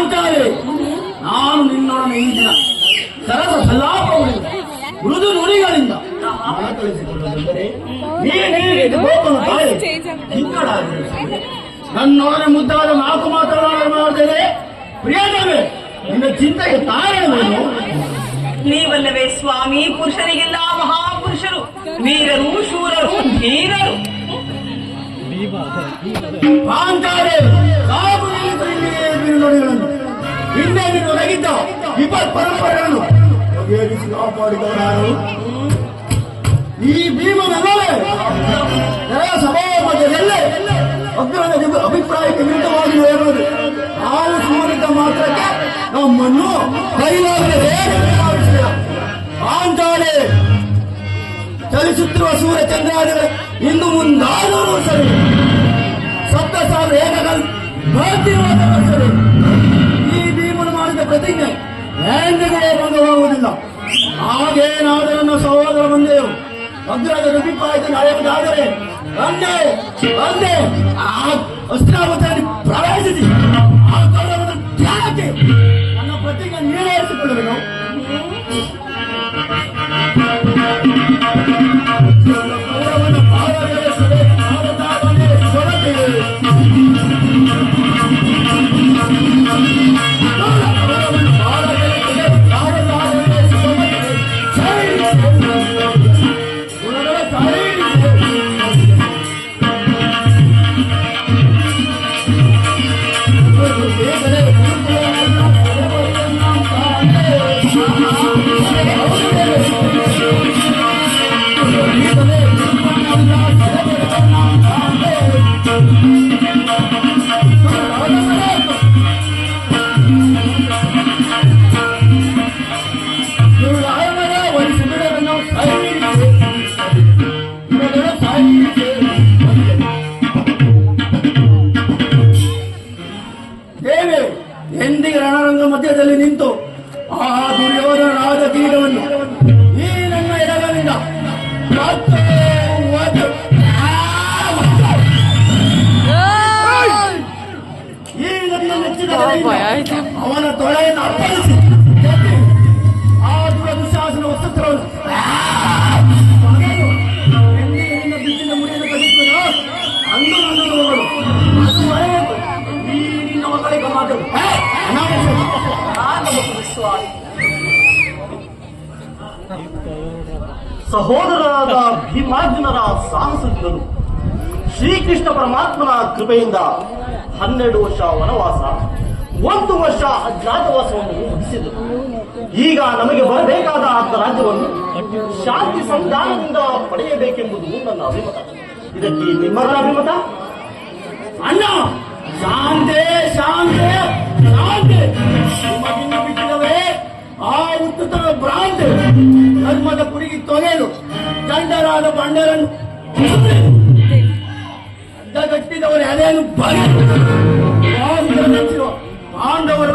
ಪಾಂಚಾಲಿ, ನಾನು ನಿನ್ನೊಡನೆ ಈ ದಿನ ಸರಸ ಸಲ್ಲಾಪಗಳಿಂದ ಮೃದು ನುಡಿಗಳಿಂದ ಮನತೊಳಿಸಿಕೊಳ್ಳುವುದೆಂದರೆ ನನ್ನೊಡನೆ ಮುದ್ದಾದ ನಾಲ್ಕು ಮಾತನಾಡುತ್ತೇನೆ. ಪ್ರಿಯತಮೆ, ನಿನ್ನ ಚಿಂತೆಗೆ ಕಾರಣವೇನು? ನೀವಲ್ಲವೇ ಸ್ವಾಮಿ ಪುರುಷರಿಗೆಲ್ಲ ಮಹಾಪುರುಷರು, ವೀರರು, ಶೂರರು, ಧೀರರು. ಪಾಂಚಾಲಿ, ಸಾಕು ನುಡಿಗಳನ್ನು ಹಿಂದೆ ಒದಗಿದ್ದ ವಿಪತ್ ಪರಂಪರೆಗಳನ್ನು ಬಗೆಹರಿಸಿ ಕಾಪಾಡಿದವರಾರು ಈ ಭೀಮನಲ್ಲವೇ ಸಭಾ ಮಧ್ಯದಲ್ಲೇ ಅಗ್ರದ ಅಭಿಪ್ರಾಯಕ್ಕೆ ವಿರುದ್ಧವಾಗಿ ಹೇಳುವುದು. ನಾವು ಸುಮ್ಮನಿದ್ದ ಮಾತ್ರಕ್ಕೆ ನಮ್ಮನ್ನು ಕೈಲಾಗದೆ ಪಾಂಚಾಲಿ, ಚಲಿಸುತ್ತಿರುವ ಸೂರ್ಯ ಚಂದ್ರಾದಿಗಳು ಇನ್ನು ಮುಂದಾದರೂ ಸರಿ, ಸಪ್ತ ಸಾವಿರ ಏಕಗಳು ಭರ್ತಿವಾದರೂ ಸರಿ, ಈ ಭೀಮನು ಮಾಡಿದ ಪ್ರತಿಜ್ಞೆ ಎಂದಿಗೂ ಭಂಗವಾಗುವುದಿಲ್ಲ. ಹಾಗೇನಾದರೂ ನನ್ನ ಸಹೋದರ ಬಂದೆಯು ಅಗ್ರದ ಅಭಿಪ್ರಾಯದ ನಡೆಯುವುದಾದರೆ ಅಂದೇ ಅಂದೇ ಆ ಅಸ್ತ್ರಾವತಿಯಲ್ಲಿ ಪ್ರವೇಶಿಸಿ ಆ ಗೌರವದ ತ್ಯಾಗಕ್ಕೆ ನನ್ನ ಪ್ರತಿಜ್ಞೆ ನೀಡೇರಿಸಿಕೊಳ್ಳುವೆನು. ಗೌರವನ ಭಾವನೆ ಸೊರತೆ ಎಂದಿಗೆ ರಣರಂಗ ಮಧ್ಯದಲ್ಲಿ ನಿಂತು ಆ ದುರ್ಯೋಧನರಾದ ತೀರವನ್ನು ಈ ನನ್ನ ಎಡಗಲಿಂದ ಈ ನನ್ನ ನೆಚ್ಚಿದ ಅವನ ತೊಳೆಯನ್ನು ಅರ್ಪಣಿಸಿ ಆ ದುರದುಶಾಸನ ವಸ್ತ್ರವನ್ನು ಎಂದಿಗೆ ನಿನ್ನ ಬಿಟ್ಟಿನ ಮುಡಿಯನ್ನು ಕಲಿಸುವ ಅಂದು ನನ್ನ ನೋಗಳು ಅದು ಮರೆಯಬೇಕು. ಈ ನಿನ್ನ ಮಗಳಿಗೆ ಮಾತರು ಸಹೋದರರಾದ ಭೀಮಾರ್ಜುನರ ಸಾಹಸದಿಂದಲೂ ಶ್ರೀಕೃಷ್ಣ ಪರಮಾತ್ಮನ ಕೃಪೆಯಿಂದ 12 ವರ್ಷ ವನವಾಸ, 1 ವರ್ಷ ಅಜ್ಞಾತವಾಸವನ್ನು ಮುಗಿಸಿದರು. ಈಗ ನಮಗೆ ಬರಬೇಕಾದ ರಾಜ್ಯವನ್ನು ಶಾಂತಿ ಸಂಧಾನದಿಂದ ಪಡೆಯಬೇಕೆಂಬುದು ನನ್ನ ಅಭಿಮತ. ಇದಕ್ಕೆ ನಿಮ್ಮರ ಅಭಿಮತ? ಅಣ್ಣ, ಶಾಂತಿ ಶಾಂತಿ ಶಾಂತಿ ನಿಮಗಿನ್ನು ಬಿಟ್ಟಿದವೇ ಆ ಉತ್ತಮ ಭ್ರಾಂತಿ ಧರ್ಮದ ಕುಡಿಗೆ ತೊಗೆದು ಚಂಡರಾದ ಬಂಡರನ್ನು ಗಟ್ಟಿದವರು ಅದೇನು ಬಗೆಚ್ಚಿರುವ ಪಾಂಡವರು